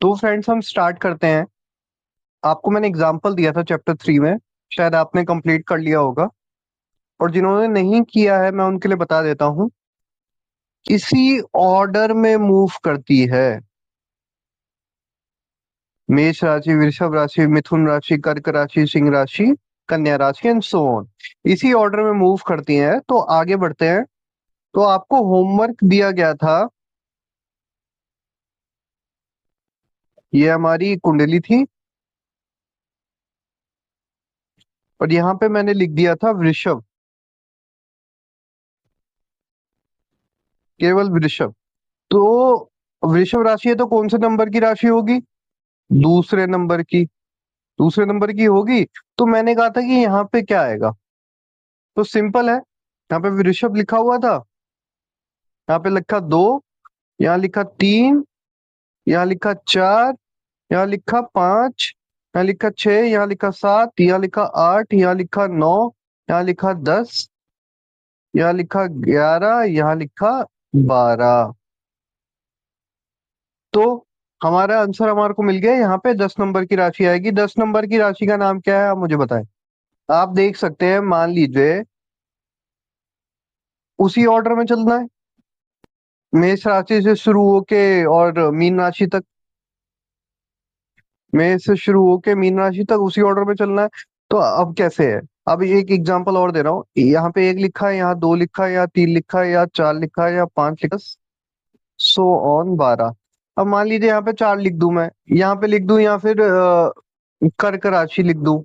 तो फ्रेंड्स हम स्टार्ट करते हैं। आपको मैंने एग्जांपल दिया था चैप्टर 3 में, शायद आपने कंप्लीट कर लिया होगा। और जिन्होंने नहीं किया है मैं उनके लिए बता देता हूँ। इसी ऑर्डर में मूव करती है। मेष राशि, वृषभ राशि, मिथुन राशि, कर्क राशि, सिंह राशि, कन्या राशि एंड सो ऑन। इसी ऑर्डर में मूव करती हैं। तो आगे बढ़ते हैं। तो आपको होमवर्क दिया गया था। ये हमारी कुंडली थी और यहाँ पे मैंने लिख दिया था वृषभ, केवल वृषभ। तो वृषभ राशि है तो कौन से नंबर की राशि होगी? दूसरे नंबर की। दूसरे नंबर की होगी। तो मैंने कहा था कि यहाँ पे क्या आएगा। तो सिंपल है, यहाँ पे वृषभ लिखा हुआ था, यहाँ पे लिखा 2, यहाँ लिखा 3, यहाँ लिखा 4, यहाँ लिखा 5, यहाँ लिखा 6, यहाँ लिखा 7, यहाँ लिखा 8, यहाँ लिखा 9, यहाँ लिखा 10, यहाँ लिखा 11, यहाँ लिखा 12। तो हमारा आंसर हमारे को मिल गया। यहाँ पे 10 नंबर की राशि आएगी। 10 नंबर की राशि का नाम क्या है आप मुझे बताएं। आप देख सकते हैं, मान लीजिए उसी ऑर्डर में चलना है, मेष राशि से शुरू होके और मीन राशि तक। मेष से शुरू होके मीन राशि तक उसी ऑर्डर में चलना है। तो अब कैसे है? अब एक एग्जांपल और दे रहा हूँ। यहाँ पे 1 लिखा है, यहाँ 2 लिखा है, यहाँ 3 लिखा है, यहाँ 4 लिखा है, यहाँ 5 लिखा है, सो ऑन 12। अब मान लीजिए यहाँ पे 4 लिख दूं, मैं यहाँ पे लिख दूं, या फिर कर्क राशि लिख दूं।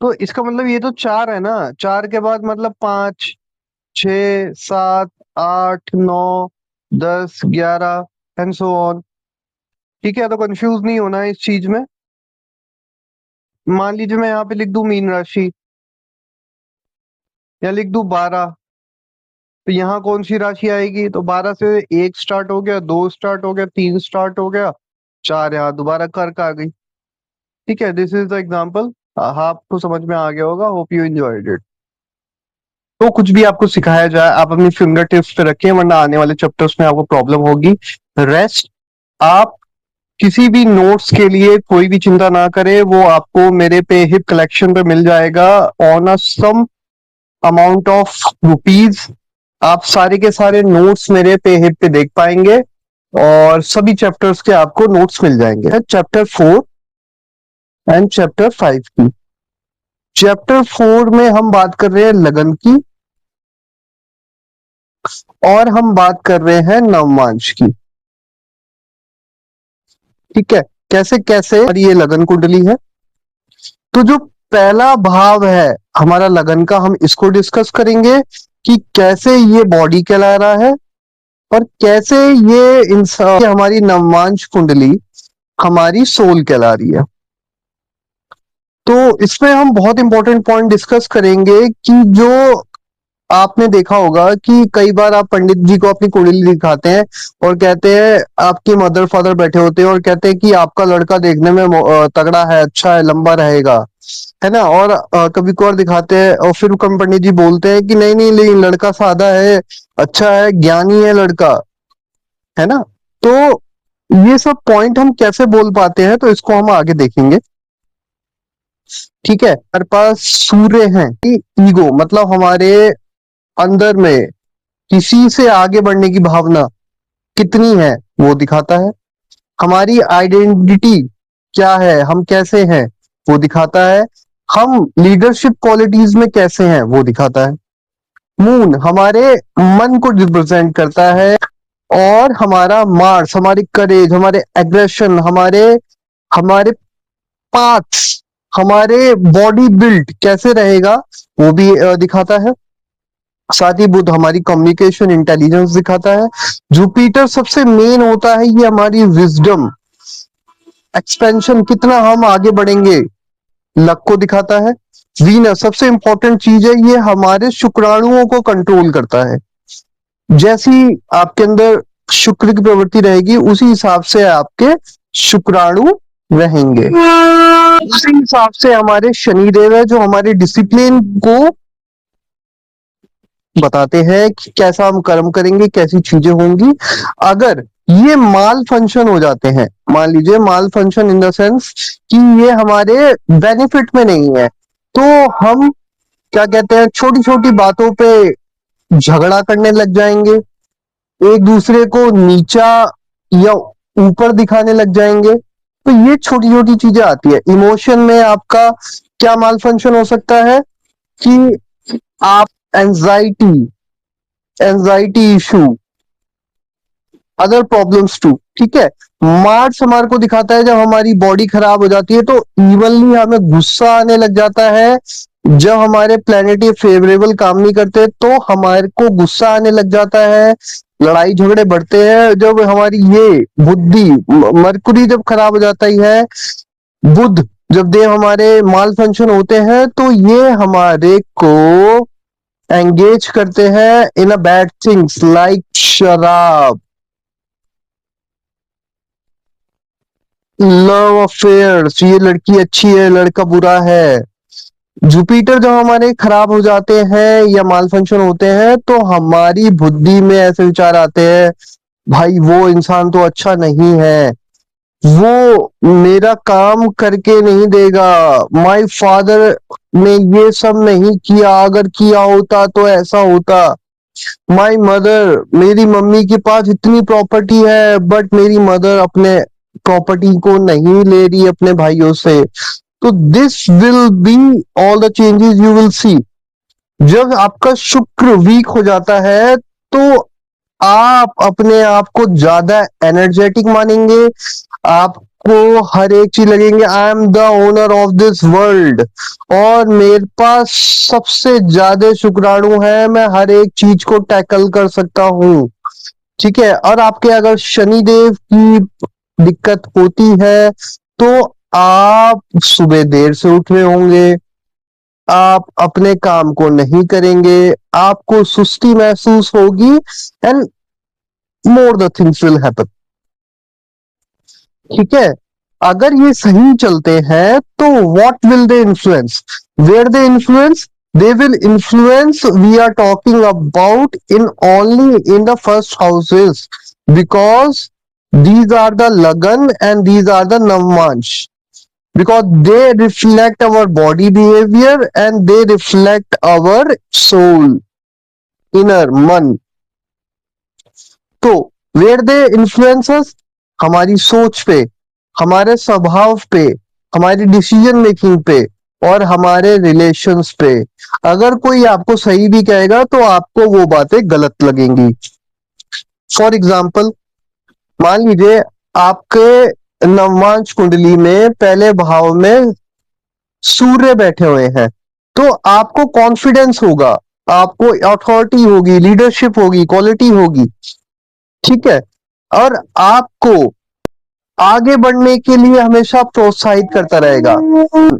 तो इसका मतलब ये तो 4 है ना। 4 के बाद मतलब 5, 6, 7, 8, 9, 10, 11 एंड सो ऑन। ठीक है, तो कंफ्यूज नहीं होना है इस चीज में। मान लीजिए मैं यहाँ पे लिख दूं मीन राशि, या लिख दूं 12। तो यहाँ कौन सी राशि आएगी? तो 12 से 1 स्टार्ट हो गया, 2 स्टार्ट हो गया, 3 स्टार्ट हो गया, 4 यहाँ दोबारा कर्क आ गई। ठीक है, दिस इज द एग्जाम्पल। आपको समझ में आ गया होगा। Hope you enjoyed it. तो कुछ भी आपको सिखाया जाए आप अपनी फिंगर टिप्स पे रखें, वरना आने वाले चैप्टर्स में आपको प्रॉब्लम होगी। रेस्ट, आप किसी भी नोट्स के लिए कोई भी चिंता ना करें, वो आपको मेरे पे हिप कलेक्शन पे मिल जाएगा on a some amount of rupees. आप सारे के सारे नोट्स मेरे पे हिप पे देख पाएंगे और सभी चैप्टर्स के आपको नोट्स मिल जाएंगे। चैप्टर 4 एंड चैप्टर 5 की। चैप्टर 4 में हम बात कर रहे हैं लगन की, और हम बात कर रहे हैं नवमांश की। ठीक है, कैसे कैसे और ये लगन कुंडली है। तो जो पहला भाव है हमारा लगन का, हम इसको डिस्कस करेंगे कि कैसे ये बॉडी कहला रहा है और कैसे ये इंसान, हमारी नवमांश कुंडली हमारी सोल कहला रही है। तो इसमें हम बहुत इंपॉर्टेंट पॉइंट डिस्कस करेंगे कि जो आपने देखा होगा कि कई बार आप पंडित जी को अपनी कुंडली दिखाते हैं और कहते हैं, आपके मदर फादर बैठे होते हैं और कहते हैं कि आपका लड़का देखने में तगड़ा है, अच्छा है, लंबा रहेगा, है ना। और कभी कभार दिखाते हैं और फिर पंडित जी बोलते हैं कि नहीं नहीं, लेकिन लड़का सादा है, अच्छा है, ज्ञानी है लड़का, है ना। तो ये सब पॉइंट हम कैसे बोल पाते हैं, तो इसको हम आगे देखेंगे। ठीक है, हमारे पास सूर्य है। ईगो मतलब हमारे अंदर में किसी से आगे बढ़ने की भावना कितनी है वो दिखाता है। हमारी आइडेंटिटी क्या है, हम कैसे हैं वो दिखाता है। हम लीडरशिप क्वालिटीज में कैसे हैं वो दिखाता है। मून हमारे मन को रिप्रेजेंट करता है, और हमारा मार्स हमारी करेज, हमारे एग्रेशन, हमारे हमारे पाथ्स, हमारे बॉडी बिल्ड कैसे रहेगा वो भी दिखाता है। साथ ही बुध हमारी कम्युनिकेशन इंटेलिजेंस दिखाता है। जुपिटर सबसे मेन होता है, ये हमारी विजडम, एक्सपेंशन, कितना हम आगे बढ़ेंगे, लक को दिखाता है। वीनस सबसे इंपॉर्टेंट चीज है, ये हमारे शुक्राणुओं को कंट्रोल करता है। जैसी आपके अंदर शुक्र की प्रवृत्ति रहेगी उसी हिसाब से आपके शुक्राणु रहेंगे। उसी हिसाब से हमारे शनिदेव है जो हमारे डिसिप्लिन को बताते हैं कि कैसा हम कर्म करेंगे, कैसी चीजें होंगी। अगर ये माल फंक्शन हो जाते हैं। मान लीजिए माल फंक्शन इन द सेंस कि ये हमारे बेनिफिट में नहीं है, तो हम क्या कहते हैं, छोटी छोटी बातों पे झगड़ा करने लग जाएंगे, एक दूसरे को नीचा या ऊपर दिखाने लग जाएंगे। तो ये छोटी छोटी चीजें आती है। इमोशन में आपका क्या माल फंक्शन हो सकता है कि आप anxiety anxiety issue, other problems too, ठीक है। मार्स हमारे को दिखाता है जब हमारी बॉडी खराब हो जाती है, तो इवनली हमें गुस्सा आने लग जाता है। जब हमारे प्लेनेट ये फेवरेबल काम नहीं करते तो हमारे को गुस्सा आने लग जाता है, लड़ाई झगड़े बढ़ते हैं। जब हमारी ये बुद्धि, मरकुरी जब खराब हो जाता ही है, बुध जब देव हमारे माल फंक्शन होते हैं, तो ये हमारे को एंगेज करते हैं इन अ बैड थिंग्स लाइक शराब, लव अफेयर्स, ये लड़की अच्छी है लड़का बुरा है। जुपिटर जब हमारे खराब हो जाते हैं या माल फंक्शन होते हैं, तो हमारी बुद्धि में ऐसे विचार आते हैं, भाई वो इंसान तो अच्छा नहीं है, वो मेरा काम करके नहीं देगा, माय फादर ने ये सब नहीं किया, अगर किया होता तो ऐसा होता। माय मदर, मेरी मम्मी के पास इतनी प्रॉपर्टी है बट मेरी मदर अपने प्रॉपर्टी को नहीं ले रही अपने भाइयों से। तो this will be all the changes you will see. जब आपका शुक्र वीक हो जाता है, तो आप अपने आप को ज्यादा एनर्जेटिक मानेंगे, आपको हर एक चीज लगेंगे I am the owner of this world, और मेरे पास सबसे ज्यादा शुक्राणु है, मैं हर एक चीज को टैकल कर सकता हूँ, ठीक है। और आपके अगर शनिदेव की दिक्कत होती है, तो आप सुबह देर से उठ रहे होंगे, आप अपने काम को नहीं करेंगे, आपको सुस्ती महसूस होगी, and more the things will happen, ठीक है। अगर ये सही चलते हैं तो what will they influence, where they influence, they will influence, we are talking about in only in the first houses, because these are the lagan and these are the navmansh, because they reflect our body behavior and they reflect our soul, inner मन। तो where they इन्फ्लुएंसस, हमारी सोच पे, हमारे स्वभाव पे, हमारी decision making पे, और हमारे रिलेशंस पे। अगर कोई आपको सही भी कहेगा तो आपको वो बातें गलत लगेंगी। फॉर एग्जाम्पल, मान लीजिए आपके नवमांश कुंडली में पहले भाव में सूर्य बैठे हुए हैं, तो आपको कॉन्फिडेंस होगा, आपको अथॉरिटी होगी, लीडरशिप होगी, क्वालिटी होगी, ठीक है। और आपको आगे बढ़ने के लिए हमेशा प्रोत्साहित करता रहेगा।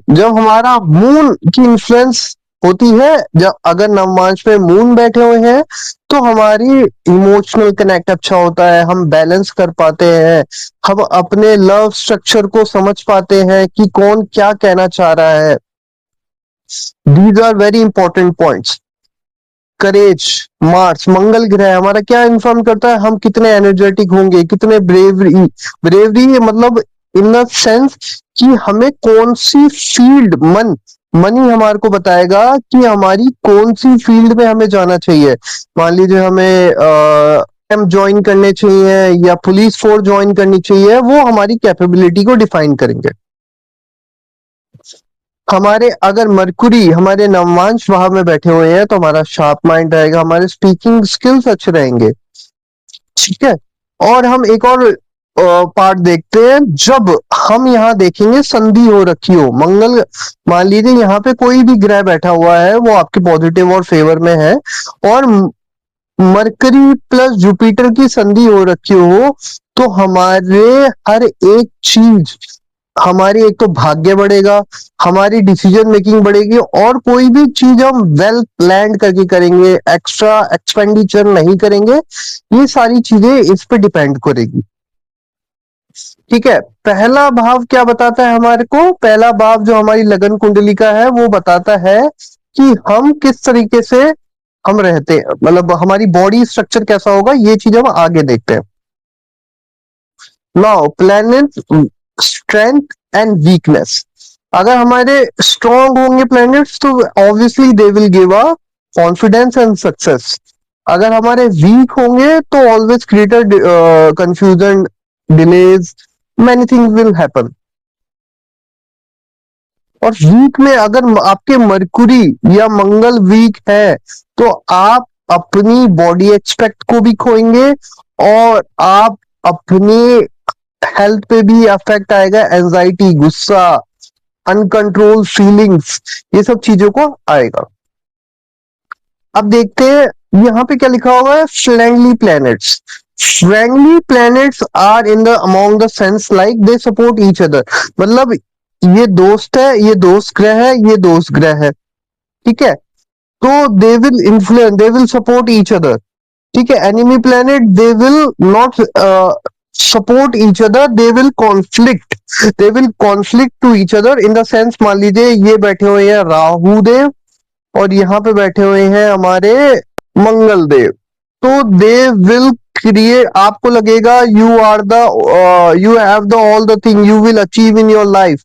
जब हमारा मून की इन्फ्लुएंस होती है, जब अगर नवमांश में मून बैठे हुए हैं, तो हमारी इमोशनल कनेक्ट अच्छा होता है, हम बैलेंस कर पाते हैं, हम अपने लव स्ट्रक्चर को समझ पाते हैं कि कौन क्या कहना चाह रहा है। These are very important points. Courage, Mars मंगल ग्रह हमारा क्या इन्फॉर्म करता है, हम कितने एनर्जेटिक होंगे, कितने ब्रेवरी, ब्रेवरी मतलब इन द सेंस कि हमें कौन सी फील्ड, मन ही हमारे को बताएगा कि हमारी कौन सी फील्ड में हमें जाना चाहिए। मान लीजिए हमें हम ज्वाइन करने चाहिए या पुलिस फोर्स ज्वाइन करनी चाहिए, वो हमारी कैपेबिलिटी को डिफाइन करेंगे। हमारे अगर मरकुरी हमारे नवमांश भाव में बैठे हुए हैं, तो हमारा शार्प माइंड रहेगा, हमारे स्पीकिंग स्किल्स अच्छे रहेंगे, ठीक है। और हम एक और पार्ट देखते हैं, जब हम यहाँ देखेंगे संधि हो रखी हो मंगल, मान लीजिए यहाँ पे कोई भी ग्रह बैठा हुआ है, वो आपके पॉजिटिव और फेवर में है, और मरकरी प्लस जुपिटर की संधि हो रखी हो, तो हमारे हर एक चीज, हमारी एक तो भाग्य बढ़ेगा, हमारी डिसीजन मेकिंग बढ़ेगी, और कोई भी चीज हम वेल प्लान करके करेंगे, एक्स्ट्रा एक्सपेंडिचर नहीं करेंगे। ये सारी चीजें इस पे डिपेंड करेगी, ठीक है। पहला भाव क्या बताता है हमारे को, पहला भाव जो हमारी लगन कुंडली का है, वो बताता है कि हम किस तरीके से हम रहते हैं, मतलब हमारी बॉडी स्ट्रक्चर कैसा होगा, ये चीज हम आगे देखते हैं। Now planet strength and weakness, अगर हमारे स्ट्रॉन्ग होंगे प्लैनेट्स तो obviously they will give a confidence and success. अगर हमारे वीक होंगे तो always creator confusion, delays, many things will happen. और वीक में अगर आपके मरकुरी या मंगल वीक है तो आप अपनी बॉडी एक्सपेक्ट को भी खोएंगे और आप अपनी हेल्थ पे भी अफेक्ट आएगा, एंजाइटी, गुस्सा, अनकंट्रोल फीलिंग्स, ये सब चीजों को आएगा। अब देखते हैं यहाँ पे क्या लिखा हुआ है, friendly planets. Friendly planets are in the among the sense like they support each other, मतलब ये दोस्त है, ये दोस्त ग्रह है, ये दोस्त ग्रह है, ठीक है, तो they will influence, they will support each other, ठीक है। Enemy planet they will not support each other, they will conflict, they will conflict to each other in the sense, मान लीजिए ये बैठे हुए हैं राहु देव और यहाँ पे बैठे हुए हैं हमारे मंगल देव, तो दे विल क्रिएट, आपको लगेगा you are the, you have the all the thing you will achieve in your life,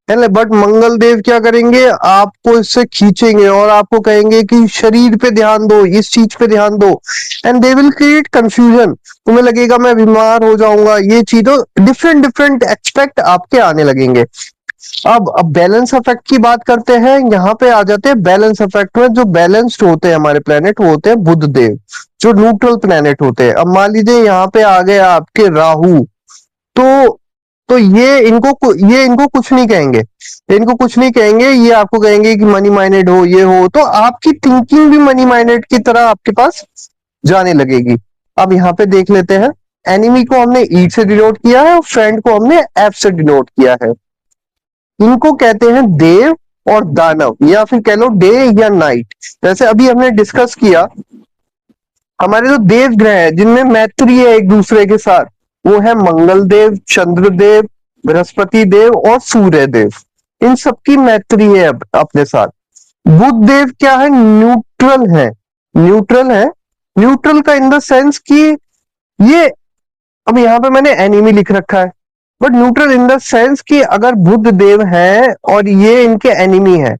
है, बट मंगल देव क्या करेंगे, आपको इससे खींचेंगे और आपको कहेंगे कि शरीर पे ध्यान दो, इस चीज पे ध्यान दो, and they will create confusion, तुम्हें लगेगा मैं बीमार हो जाऊंगा, ये चीजों डिफरेंट डिफरेंट एक्सपेक्ट आपके आने लगेंगे। अब बैलेंस इफेक्ट की बात करते हैं, यहाँ पे आ जाते हैं बैलेंस इफेक्ट में। जो बैलेंस्ड होते हैं हमारे प्लेनेट वो होते हैं बुध देव, जो न्यूट्रल प्लेनेट होते हैं। अब मान लीजिए यहाँ पे आ गए आपके राहु, तो ये इनको कुछ नहीं कहेंगे, इनको कुछ नहीं कहेंगे, ये आपको कहेंगे कि मनी माइंडेड हो, ये हो, तो आपकी थिंकिंग भी मनी माइंडेड की तरह आपके पास जाने लगेगी। अब यहाँ पे देख लेते हैं, एनिमी को हमने ई से डिनोट किया है और फ्रेंड को हमने एफ से डिनोट किया है। इनको कहते हैं देव और दानव, या फिर कह लो डे या नाइट। जैसे अभी हमने डिस्कस किया, हमारे जो देव ग्रह है जिनमें मैत्री है एक दूसरे के साथ, वो है मंगल देव, चंद्र देव, बृहस्पति देव और सूर्य देव। इन सबकी मैत्री है अपने साथ। बुध देव क्या है, न्यूट्रल है, न्यूट्रल है, न्यूट्रल का इन द सेंस कि ये, अब यहाँ पे मैंने एनिमी लिख रखा है, but neutral in the sense कि अगर बुध देव है और ये इनके एनिमी है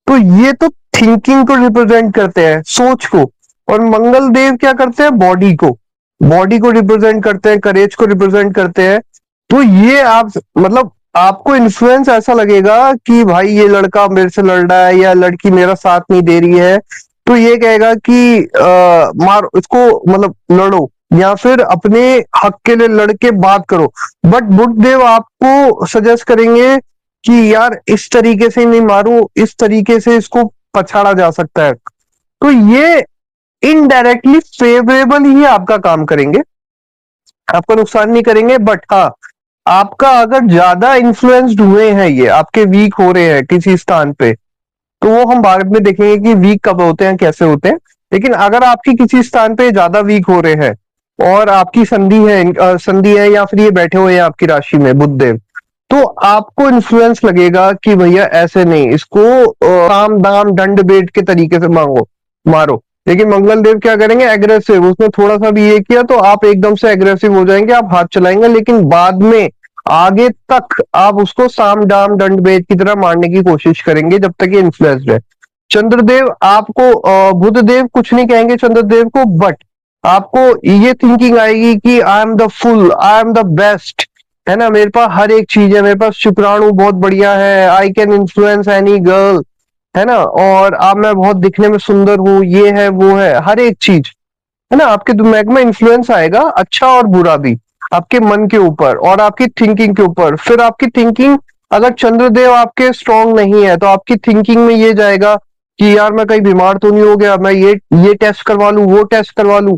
तो ये तो थिंकिंग को रिप्रेजेंट करते हैं, सोच को, और मंगल देव क्या करते हैं, बॉडी को, बॉडी को रिप्रेजेंट करते हैं, करेज को रिप्रेजेंट करते हैं। तो ये आप मतलब आपको इन्फ्लुएंस ऐसा लगेगा कि भाई ये लड़का मेरे से लड़ रहा है या लड़की मेरा साथ नहीं दे रही है, तो ये कहेगा कि मार इसको, मतलब लड़ो या फिर अपने हक के लिए लड़के बात करो। बट बुद्धदेव आपको सजेस्ट करेंगे कि यार इस तरीके से नहीं मारो, इस तरीके से इसको पछाड़ा जा सकता है। तो ये इनडायरेक्टली फेवरेबल ही आपका काम करेंगे, आपका नुकसान नहीं करेंगे। बट हाँ, आपका अगर ज्यादा इन्फ्लुएंस्ड हुए हैं, ये आपके वीक हो रहे हैं किसी स्थान पे, तो वो हम बाद में देखेंगे कि वीक कब होते हैं, कैसे होते हैं। लेकिन अगर आपकी किसी स्थान पे ज्यादा वीक हो रहे हैं और आपकी संधि है या फिर ये बैठे हुए हैं आपकी राशि में बुधदेव, तो आपको इन्फ्लुएंस लगेगा कि भैया ऐसे नहीं, इसको साम दाम दंड भेद के तरीके से मारो। लेकिन मंगल देव क्या करेंगे, एग्रेसिव, उसने थोड़ा सा भी ये किया तो आप एकदम से एग्रेसिव हो जाएंगे, आप हाथ चलाएंगे, लेकिन बाद में आगे तक आप उसको साम दाम दंड भेद की तरह मारने की कोशिश करेंगे जब तक ये इन्फ्लुएंस्ड है। चंद्रदेव आपको, बुधदेव कुछ नहीं कहेंगे चंद्रदेव को, बट आपको ये थिंकिंग आएगी कि I am the full, I am the best, है ना, मेरे पास हर एक चीज है, मेरे पास शुक्राणु बहुत बढ़िया है, I can influence any girl, है ना, और अब मैं बहुत दिखने में सुंदर हूँ, ये है वो है, हर एक चीज, है ना, आपके दिमाग में इन्फ्लुएंस आएगा, अच्छा और बुरा भी, आपके मन के ऊपर और आपकी थिंकिंग के ऊपर। फिर आपकी थिंकिंग, अगर चंद्रदेव आपके स्ट्रांग नहीं है तो आपकी थिंकिंग में ये जाएगा कि यार मैं कहीं बीमार तो नहीं हो गया, मैं ये टेस्ट करवा लूं, वो टेस्ट करवा लूं।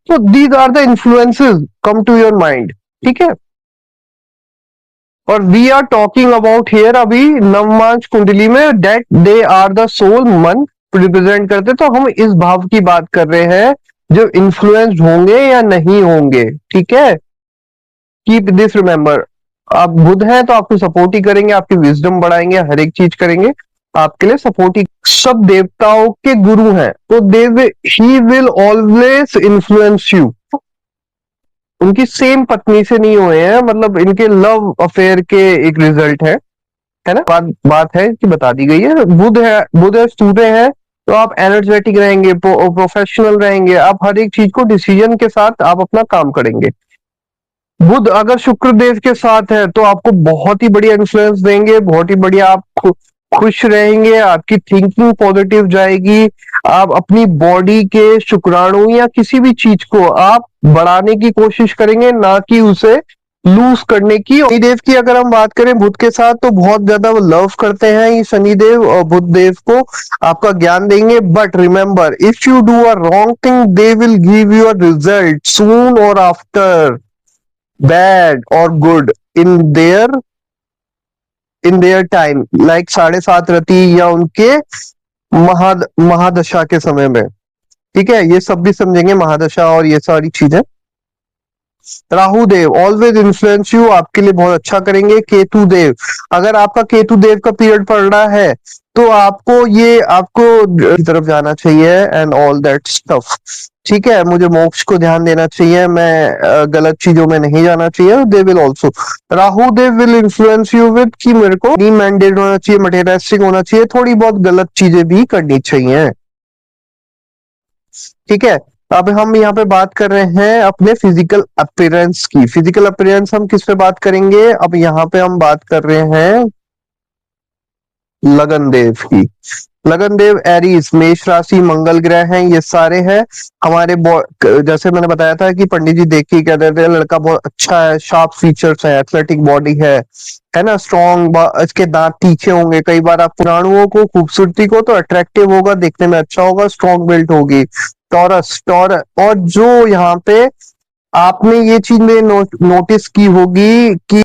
तो these are the influences come to your mind, ठीक है। और we are talking about here अभी नवमांश कुंडली में that they are the soul, मन रिप्रेजेंट करते, तो हम इस भाव की बात कर रहे हैं जो इन्फ्लुएंस्ड होंगे या नहीं होंगे, ठीक है। कीप दिस रिमेंबर, आप बुध हैं तो आपको सपोर्ट ही करेंगे, आपकी विजडम बढ़ाएंगे, हर एक चीज करेंगे आपके लिए, सपोर्ट ही। सब देवताओं के गुरु हैं तो he will always influence you, उनकी सेम पत्नी से नहीं हुए हैं, मतलब इनके लव अफेयर के एक रिजल्ट है ना। बात है कि बता दी गई है। बुध है, सूर्य है, तो आप एनर्जेटिक रहेंगे, प्रोफेशनल रहेंगे, आप हर एक चीज को डिसीजन के साथ आप अपना काम करेंगे। बुध अगर शुक्र देव के साथ है तो आपको बहुत ही बढ़िया इन्फ्लुएंस देंगे, बहुत ही बढ़िया, आप खुश रहेंगे, आपकी थिंकिंग पॉजिटिव जाएगी, आप अपनी बॉडी के शुक्राणु या किसी भी चीज को आप बढ़ाने की कोशिश करेंगे, ना कि उसे लूज करने की। शनिदेव की अगर हम बात करें बुध के साथ, तो बहुत ज्यादा वो लव करते हैं ये शनिदेव और बुध देव को, आपका ज्ञान देंगे। But remember, if you do a wrong thing they will give you a result soon और आफ्टर, बैड और good, in their time, like 7:30 या उनके महादशा के समय में। ठीक है, ये सब भी समझेंगे, महादशा और ये सारी चीजें। राहु देव ऑलवेज इन्फ्लुएंस यू, आपके लिए बहुत अच्छा करेंगे। केतु देव, अगर आपका केतु देव का पीरियड पड़ रहा है तो आपको की तरफ जाना चाहिए एंड ऑल दैट स्टफ। ठीक है, मुझे मोक्ष को ध्यान देना चाहिए, मैं गलत चीजों में नहीं जाना चाहिए। They will also, Rahu Dev will influence you with कि मेरे को नी मैंडेट होना चाहिए, मटेरियलिस्टिक होना चाहिए, थोड़ी बहुत गलत चीजें भी करनी चाहिए। ठीक है, अब हम यहाँ पे बात कर रहे हैं अपने फिजिकल अपीयरेंस की। फिजिकल अपीयरेंस हम किस पे बात करेंगे, अब यहाँ पे हम बात कर रहे हैं लगन देव की। लगन देव एरीज, मेष राशि, मंगल ग्रह हैं, ये सारे हैं हमारे। जैसे मैंने बताया था कि पंडित जी देख के क्या कहते हैं, लड़का बहुत अच्छा है, शार्प फीचर्स है, एथलेटिक बॉडी है ना, स्ट्रॉन्ग, इसके दांत तीखे होंगे। कई बार आप पुराणुओं को, खूबसूरती को, तो अट्रैक्टिव होगा, देखने में अच्छा होगा, स्ट्रॉन्ग बिल्ट होगी। टॉरस और जो यहाँ पे आपने ये चीज में नोटिस की होगी कि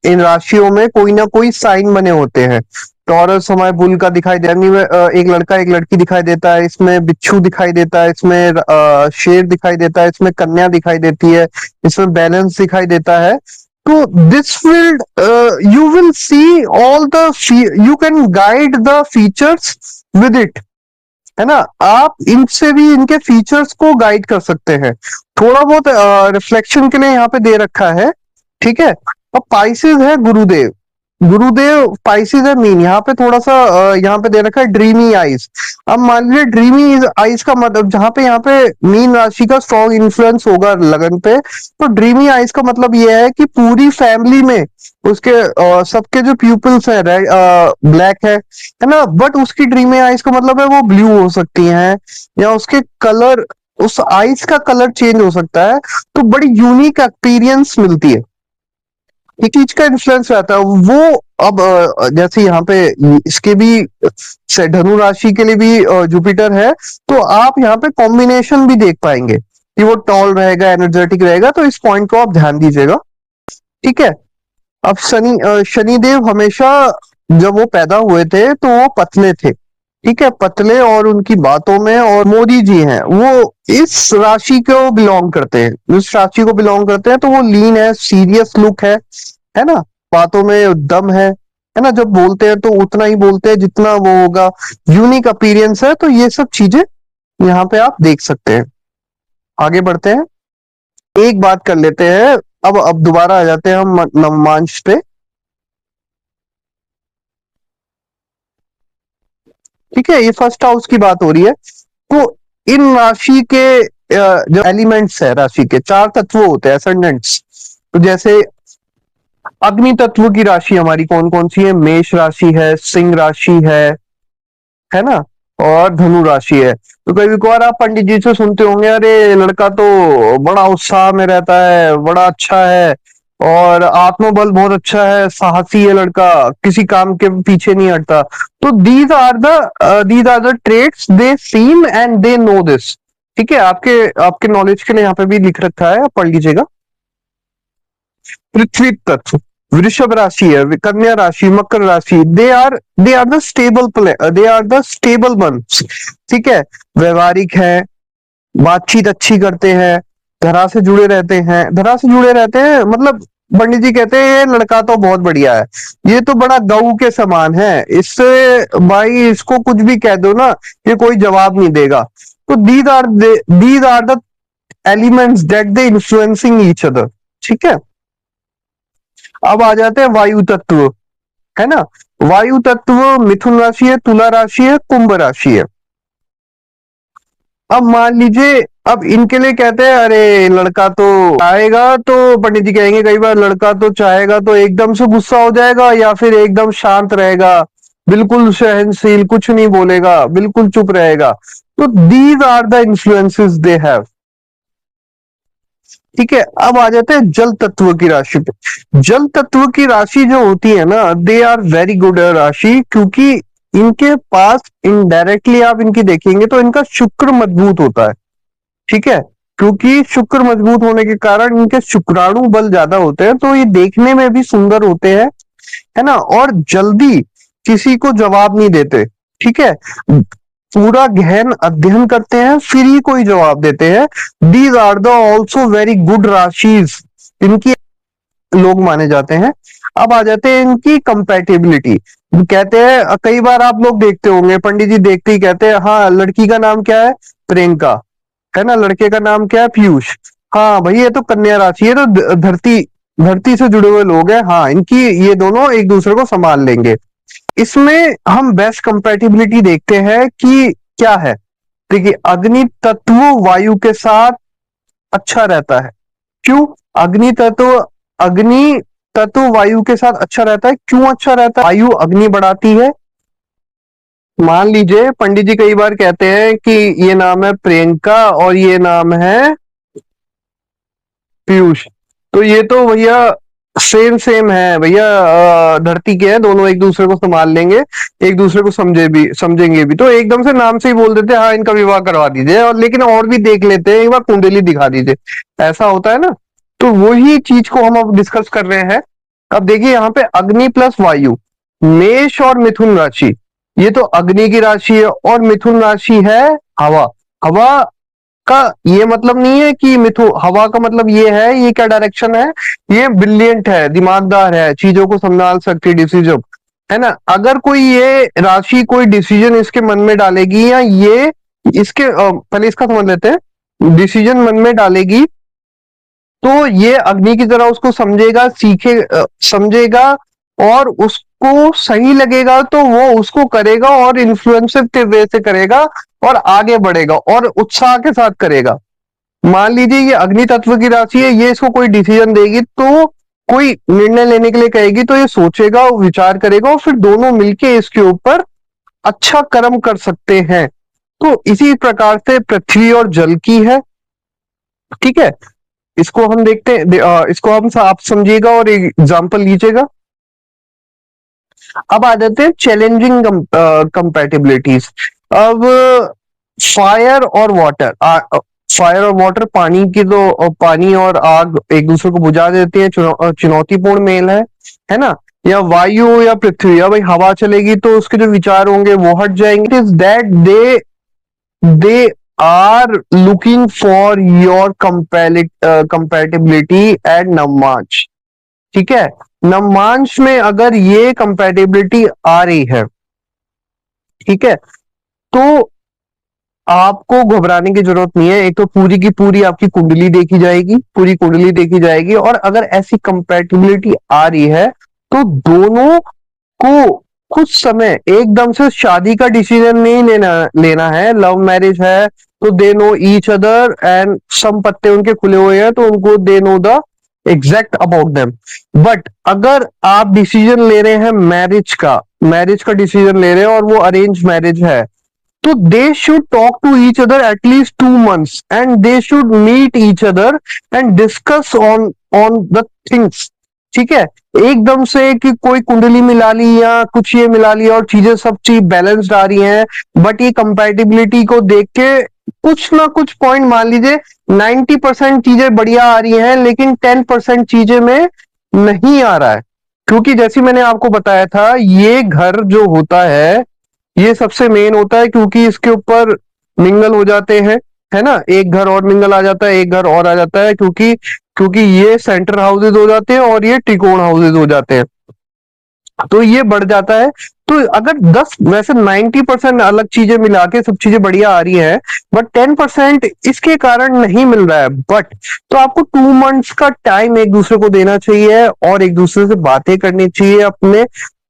इन राशियों में कोई ना कोई साइन बने होते हैं। टॉरस हमारे बुल का दिखाई दे, एक लड़का एक लड़की दिखाई देता है, इसमें बिच्छू दिखाई देता है, इसमें शेर दिखाई देता है, इसमें कन्या दिखाई देती है, इसमें बैलेंस दिखाई देता है। तो this will you will see all the, you can guide the features with it, है ना। आप इनसे भी इनके फीचर्स को गाइड कर सकते हैं, थोड़ा बहुत रिफ्लेक्शन के लिए यहाँ पे दे रखा है। ठीक है, अब पाइसेस है गुरुदेव, गुरुदेव पाइसेस है मीन, यहाँ पे थोड़ा सा यहाँ पे दे रखा है ड्रीमी आइज। अब मान लीजिए ड्रीमी आइज का मतलब, जहां पे यहाँ पे मीन राशि का स्ट्रॉन्ग इन्फ्लुएंस होगा लगन पे, तो ड्रीमी आइज का मतलब ये है कि पूरी फैमिली में उसके सबके जो प्यूपल्स है ब्लैक है ना, बट उसकी ड्रीमी आइज का मतलब है वो ब्लू हो सकती हैं, या उसके कलर, उस आइज का कलर चेंज हो सकता है, तो बड़ी यूनिक एक्सपीरियंस मिलती है। एक चीज का इन्फ्लुएंस रहता है वो। अब जैसे यहाँ पे इसके भी धनु राशि के लिए भी जुपिटर है, तो आप यहाँ पे कॉम्बिनेशन भी देख पाएंगे कि वो टॉल रहेगा, एनर्जेटिक रहेगा, तो इस पॉइंट को आप ध्यान दीजिएगा। ठीक है, अब शनिदेव हमेशा, जब वो पैदा हुए थे तो वो पतले थे। ठीक है, पतले, और उनकी बातों में, और मोदी जी हैं वो इस राशि को बिलोंग करते हैं, इस राशि को बिलोंग करते हैं, तो वो लीन है, सीरियस लुक है ना, बातों में दम है ना, जब बोलते हैं तो उतना ही बोलते हैं जितना वो होगा, यूनिक अपीरियंस है। तो ये सब चीजें यहाँ पे आप देख सकते हैं। आगे बढ़ते हैं, एक बात कर लेते हैं, अब दोबारा आ जाते हैं हम नवमांश पे। ठीक है, ये फर्स्ट हाउस की बात हो रही है। तो इन राशि के जो एलिमेंट्स है, राशि के 4 तत्व होते हैं, एसेंडेंट्स। तो जैसे अग्नि तत्व की राशि हमारी कौन कौन सी है, मेष राशि है, सिंह राशि है ना, और धनु राशि है। तो कभी कभार आप पंडित जी से सुनते होंगे, अरे लड़का तो बड़ा उत्साह में रहता है, बड़ा अच्छा है, और आत्मबल बहुत अच्छा है, साहसी है लड़का, किसी काम के पीछे नहीं हटता। तो these are the traits they seem and they know this. ठीक है, आपके आपके नॉलेज के लिए यहाँ पे भी लिख रखा है, आप पढ़ लीजिएगा। पृथ्वी तत्व, वृषभ राशि है, कन्या राशि, मकर राशि, they are the stable ones. ठीक है, व्यवहारिक है, बातचीत अच्छी करते हैं, धरा से जुड़े रहते हैं, धरा से जुड़े रहते हैं मतलब पंडित जी कहते हैं ये लड़का तो बहुत बढ़िया है, ये तो बड़ा गऊ के समान है, इससे भाई इसको कुछ भी कह दो ना, ये कोई जवाब नहीं देगा। तो these are the elements that they influencing each other. ठीक है, अब आ जाते हैं वायु तत्व, है ना। वायु तत्व मिथुन राशि है, तुला राशि है, कुंभ राशि है। अब मान लीजिए, अब इनके लिए कहते हैं अरे लड़का तो आएगा, तो पंडित जी कहेंगे कई बार लड़का तो चाहेगा तो एकदम से गुस्सा हो जाएगा या फिर एकदम शांत रहेगा, बिल्कुल सहनशील, कुछ नहीं बोलेगा, बिल्कुल चुप रहेगा। तो these are the influences they have. ठीक है, अब आ जाते हैं जल तत्व की राशि पे। जल तत्व की राशि जो होती है ना, दे आर वेरी गुड राशि, क्योंकि इनके पास इनडायरेक्टली आप इनकी देखेंगे तो इनका शुक्र मजबूत होता है। ठीक है, क्योंकि शुक्र मजबूत होने के कारण इनके शुक्राणु बल ज्यादा होते हैं, तो ये देखने में भी सुंदर होते हैं, है ना, और जल्दी किसी को जवाब नहीं देते। ठीक है, पूरा गहन अध्ययन करते हैं फिर ही कोई जवाब देते हैं। These are the also very good rashis, इनकी लोग माने जाते हैं। अब आ जाते हैं इनकी कंपैटिबिलिटी। कहते हैं कई बार आप लोग देखते होंगे, पंडित जी देखते ही कहते हैं हाँ लड़की का नाम क्या है, प्रियंका, है ना, लड़के का नाम क्या है, पीयूष। हाँ भाई ये तो कन्या राशि है, तो धरती धरती से जुड़े हुए लोग हैं, हाँ इनकी ये दोनों एक दूसरे को संभाल लेंगे। इसमें हम बेस्ट कंपैटिबिलिटी देखते हैं कि क्या है। देखिए, अग्नि तत्व वायु के साथ अच्छा रहता है। क्यों? अग्नि तत्व अग्नि तत्व वायु के साथ अच्छा रहता है। क्यों अच्छा रहता है? वायु अग्नि बढ़ाती है। मान लीजिए पंडित जी कई बार कहते हैं कि ये नाम है प्रियंका और ये नाम है पीयूष, तो ये तो भैया सेम सेम है भैया, धरती के हैं दोनों, एक दूसरे को संभाल लेंगे, एक दूसरे को समझेंगे भी, तो एकदम से नाम से ही बोल देते हैं हाँ इनका विवाह करवा दीजिए, और लेकिन और भी देख लेते हैं, एक बार कुंडली दिखा दीजिए, ऐसा होता है ना। तो वही चीज को हम अब डिस्कस कर रहे हैं। अब देखिए यहाँ पे अग्नि प्लस वायु, मेष और मिथुन राशि, ये तो अग्नि की राशि है और मिथुन राशि है हवा। हवा का ये मतलब नहीं है कि मिथु हवा का मतलब ये है, ये क्या डायरेक्शन है, ये ब्रिलियंट है, दिमागदार है, चीजों को संभाल सकती, डिसीजन, है ना। अगर कोई ये राशि कोई डिसीजन इसके मन में डालेगी, या ये इसके पहले इसका समझ लेते हैं, डिसीजन मन में डालेगी तो ये अग्नि की तरह उसको समझेगा, समझेगा, और उसको सही लगेगा तो वो उसको करेगा और इन्फ्लुएंसिव के वे से करेगा और आगे बढ़ेगा और उत्साह के साथ करेगा। मान लीजिए ये अग्नि तत्व की राशि है, ये इसको कोई डिसीजन देगी, तो कोई निर्णय लेने के लिए कहेगी तो ये सोचेगा, विचार करेगा और फिर दोनों मिलके इसके ऊपर अच्छा कर्म कर सकते हैं। तो इसी प्रकार से पृथ्वी और जल की है। ठीक है, इसको हम देखते हैं, इसको हम आप समझिएगा और एक एग्जांपल लीजिएगा। अब आ जाते हैं चैलेंजिंग कंपैटिबिलिटीज। अब फायर और वाटर, फायर और वाटर, पानी की तो पानी और आग एक दूसरे को बुझा देती है, चुनौतीपूर्ण मेल है ना। या वायु या पृथ्वी, या भाई हवा चलेगी तो उसके जो विचार होंगे वो हट जाएंगे। Is that they are looking for your compatibility at navamsa. ठीक है, नवमांश में अगर ये कंपैटिबिलिटी आ रही है, ठीक है, तो आपको घबराने की जरूरत नहीं है। एक तो पूरी की पूरी आपकी कुंडली देखी जाएगी, पूरी कुंडली देखी जाएगी, और अगर ऐसी कंपैटिबिलिटी आ रही है तो दोनों को कुछ समय एकदम से शादी का डिसीजन नहीं लेना है। लव मैरिज है तो they know each other and सब पत्ते उनके खुले हुए हैं, तो उनको they know the exact about them. But अगर आप डिसीजन ले रहे हैं मैरिज का डिसीजन ले रहे हैं और वो अरेंज मैरिज है, तो they should talk to each other at least 2 months and they should meet each other and discuss on on the things. ठीक है, एकदम से कि कोई कुंडली मिला ली या कुछ ये मिला लिया और चीजें सब चीज बैलेंस्ड आ रही हैं, बट ये कंपैटिबिलिटी को देख के कुछ ना कुछ पॉइंट, मान लीजिए 90% चीजें बढ़िया आ रही हैं लेकिन 10% चीजें में नहीं आ रहा है। क्योंकि जैसे मैंने आपको बताया था, ये घर जो होता है ये सबसे मेन होता है, क्योंकि इसके ऊपर मिंगल हो जाते हैं, है ना, एक घर और मिंगल आ जाता है, एक घर और आ जाता है, क्योंकि क्योंकि ये सेंटर हाउसेज हो जाते हैं और ये त्रिकोण हाउसेज हो जाते हैं, तो ये बढ़ जाता है। तो अगर 10 वैसे 90% अलग चीजें मिला के सब चीजें बढ़िया आ रही है, बट 10% इसके कारण नहीं मिल रहा है, बट तो आपको 2 मंथ्स का टाइम एक दूसरे को देना चाहिए और एक दूसरे से बातें करनी चाहिए, अपने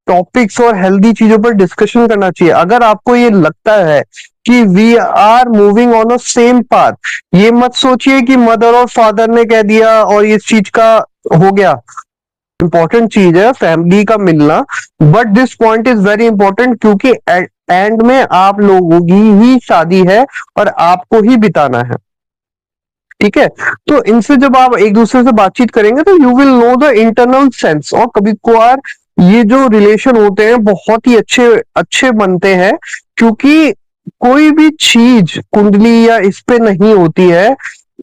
टॉपिक्स और हेल्दी चीजों पर डिस्कशन करना चाहिए। अगर आपको ये लगता है कि we are moving on a same path, ये मत सोचिए कि मदर और फादर ने कह दिया और इस चीज का हो गया। इंपॉर्टेंट चीज है फैमिली का मिलना, but this point is very important, क्योंकि एंड में आप लोगों की ही शादी है और आपको ही बिताना है। ठीक है, तो इनसे जब आप एक दूसरे से बातचीत करेंगे तो you will know the internal sense. और कभी कभार ये जो रिलेशन होते हैं बहुत ही अच्छे अच्छे बनते हैं, क्योंकि कोई भी चीज कुंडली या इस पे नहीं होती है।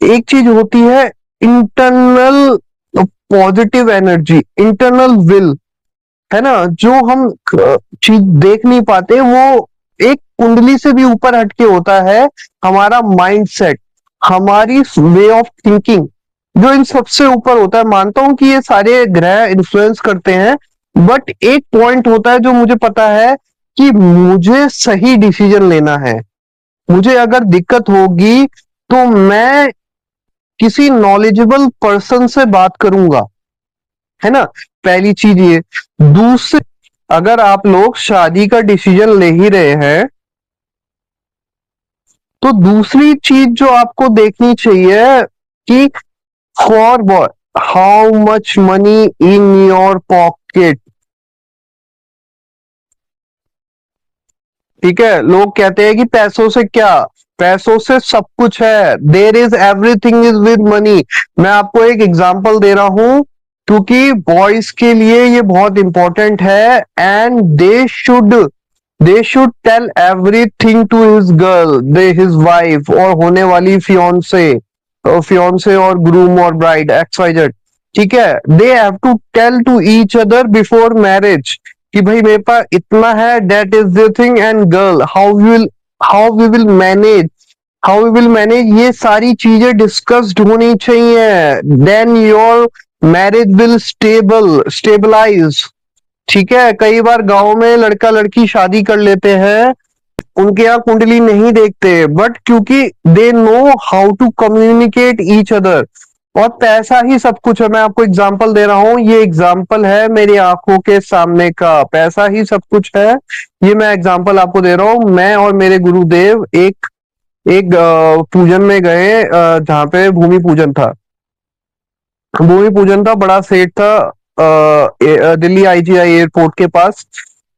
एक चीज होती है internal positive energy, internal will, है ना, जो हम चीज देख नहीं पाते, वो एक कुंडली से भी ऊपर हटके होता है। हमारा माइंड सेट, हमारी वे ऑफ थिंकिंग, जो इन सबसे ऊपर होता है। मानता हूं कि ये सारे ग्रह इन्फ्लुएंस करते हैं, बट एक पॉइंट होता है जो मुझे पता है कि मुझे सही डिसीजन लेना है। मुझे अगर दिक्कत होगी तो मैं किसी नॉलेजेबल पर्सन से बात करूंगा, है ना, पहली चीज ये। दूसरी, अगर आप लोग शादी का डिसीजन ले ही रहे हैं तो दूसरी चीज जो आपको देखनी चाहिए कि for what, how much money in your pocket. ठीक है, लोग कहते हैं कि पैसों से क्या, पैसों से सब कुछ है, there is everything is with money. मैं आपको एक एग्जांपल दे रहा हूं, क्योंकि बॉयज के लिए ये बहुत इंपॉर्टेंट है, and they should tell everything to his girl, they his wife और होने वाली फियोंसे और ग्रूम और ब्राइड एक्स वाई जेड। ठीक है, they have to tell to each other before marriage कि भाई मेरे पास इतना है, that is the thing, and girl how we will manage, ये सारी चीजें डिस्कस्ड होनी चाहिए। Then your marriage will stabilise. ठीक है, कई बार गांव में लड़का लड़की शादी कर लेते हैं, उनके यहाँ कुंडली नहीं देखते, बट क्योंकि they know how to communicate each other. और पैसा ही सब कुछ है। मैं आपको एग्जांपल दे रहा हूँ, ये एग्जांपल है मेरी आंखों के सामने का, पैसा ही सब कुछ है। ये मैं एग्जांपल आपको दे रहा हूँ। मैं और मेरे गुरुदेव एक एक पूजन में गए, जहाँ पे भूमि पूजन था, बड़ा सेठ था, दिल्ली आईजीआई एयरपोर्ट के पास।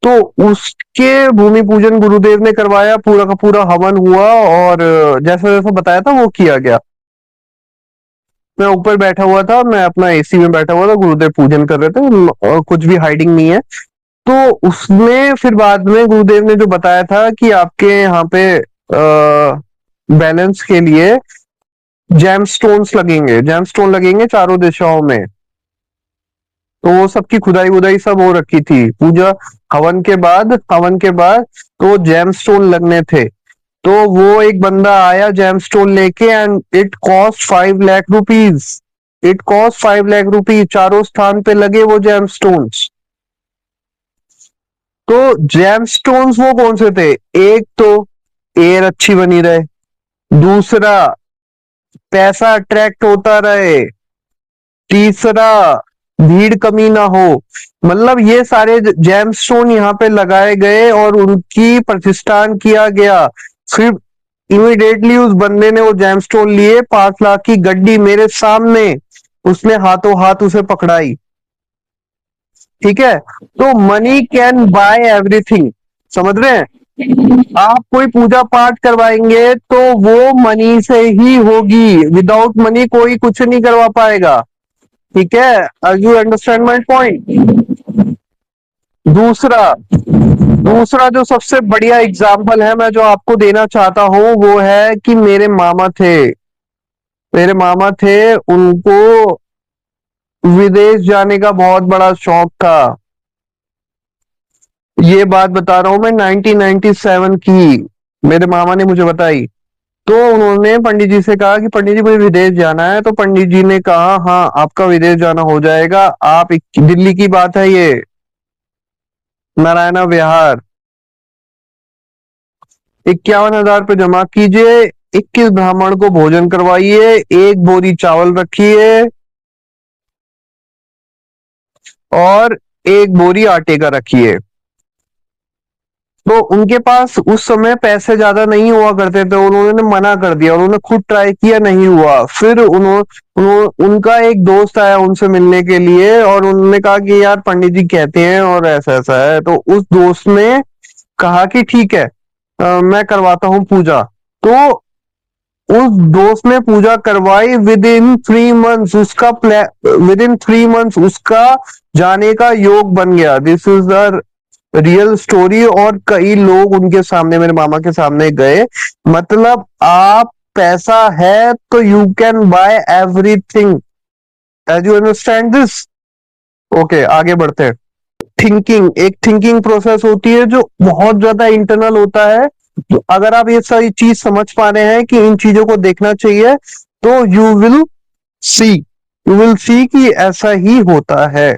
तो उसके भूमि पूजन गुरुदेव ने करवाया, पूरा का पूरा हवन हुआ, और जैसा जैसा बताया था वो किया गया। मैं ऊपर बैठा हुआ था, मैं अपना एसी में बैठा हुआ था, गुरुदेव पूजन कर रहे थे, और कुछ भी हाइडिंग नहीं है। तो उसने फिर बाद में गुरुदेव ने जो बताया था कि आपके यहाँ पे बैलेंस के लिए जेम स्टोन लगेंगे चारों दिशाओं में। तो वो सबकी खुदाई वुदाई सब हो रखी थी, पूजा हवन के बाद तो जेम स्टोन लगने थे। तो वो एक बंदा आया जेम स्टोन लेके, and it cost 5 lakh rupees. चारों स्थान पे लगे वो जेम स्टोन्स। तो जेम स्टोन्स वो कौन से थे? एक तो एयर अच्छी बनी रहे, दूसरा पैसा अट्रैक्ट होता रहे, तीसरा भीड़ कमी ना हो। मतलब ये सारे जेम स्टोन यहाँ पे लगाए गए और उनकी प्रतिष्ठान किया गया। फिर इमिडिएटली उस बंदे ने वो जेम स्टोन लिए, 5 लाख की गड्डी मेरे सामने, उसने हाथों हाथ उसे पकड़ाई। ठीक है, तो मनी कैन बाय एवरीथिंग, समझ रहे हैं? आप कोई पूजा पाठ करवाएंगे तो वो मनी से ही होगी, विदाउट मनी कोई कुछ नहीं करवा पाएगा। ठीक है, यू अंडरस्टैंड माई पॉइंट? दूसरा दूसरा जो सबसे बढ़िया एग्जाम्पल है मैं जो आपको देना चाहता हूं, वो है कि मेरे मामा थे, उनको विदेश जाने का बहुत बड़ा शौक था। ये बात बता रहा हूं मैं 1997 की, मेरे मामा ने मुझे बताई। तो उन्होंने पंडित जी से कहा कि पंडित जी मुझे विदेश जाना है। तो पंडित जी ने कहा हाँ आपका विदेश जाना हो जाएगा, आप दिल्ली की बात है ये, नारायणा विहार। 51,000 पे जमा कीजिए। 21 ब्राह्मण को भोजन करवाइए। 1 बोरी चावल रखिए और 1 बोरी आटे का रखिए। तो उनके पास उस समय पैसे ज्यादा नहीं हुआ करते थे, उन्होंने मना कर दिया। उन्होंने खुद ट्राई किया, नहीं हुआ। फिर उनका एक दोस्त आया उनसे मिलने के लिए और उन्होंने कहा कि यार पंडित जी कहते हैं और ऐसा ऐसा है। तो उस दोस्त ने कहा कि ठीक है, मैं करवाता हूँ पूजा। तो उस दोस्त ने पूजा करवाई। विद इन 3 मंथ्स उसका जाने का योग बन गया। This is the real story. और कई लोग उनके सामने, मेरे मामा के सामने गए। मतलब आप पैसा है तो you can buy everything. As you understand this? Okay, आगे बढ़ते हैं। एक थिंकिंग प्रोसेस होती है जो बहुत ज्यादा इंटरनल होता है। तो अगर आप ये सारी चीज समझ पा रहे हैं कि इन चीजों को देखना चाहिए, तो यू विल सी कि ऐसा ही होता है।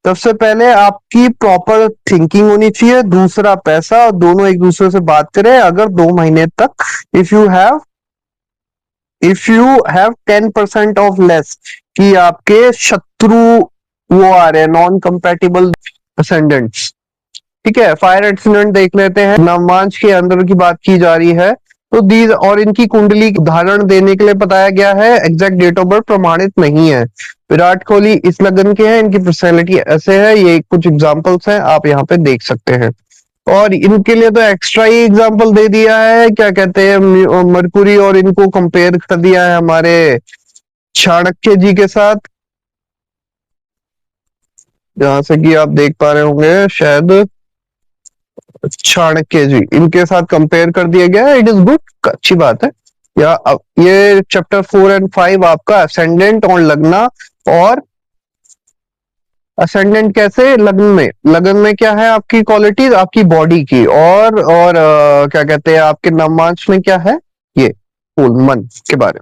सबसे पहले आपकी प्रॉपर थिंकिंग होनी चाहिए, दूसरा पैसा, और दोनों एक दूसरे से बात करें। अगर 2 महीने तक if you have 10% of less, कि आपके शत्रु वो आ रहे हैं, नॉन कंपैटिबल असेंडेंट्स। ठीक है, फायर एक्सीडेंट देख लेते हैं। नवमांश के अंदर की बात की जा रही है। तो दीज और इनकी कुंडली उदाहरण देने के लिए बताया गया है, एग्जैक्ट डेट ऑफ बर्थ प्रमाणित नहीं है। विराट कोहली इस लगन के हैं, इनकी पर्सनैलिटी ऐसे है। ये कुछ एग्जांपल्स हैं, आप यहाँ पे देख सकते हैं। और इनके लिए तो एक्स्ट्रा ही एग्जांपल दे दिया है, क्या कहते हैं, मरकुरी, और इनको कंपेयर कर दिया है हमारे चाणक्य जी के साथ। जहां से कि आप देख पा रहे होंगे शायद, चाणक्य जी, इनके साथ कंपेयर कर दिया गया है। इट इज गुड, अच्छी बात है। या ये चैप्टर 4 और 5 आपका असेंडेंट और लगना। और असेंडेंट कैसे? लगन में क्या है आपकी क्वालिटीज, आपकी बॉडी की। और क्या कहते हैं, आपके नवमांश में क्या है, ये फूल मन के बारे में।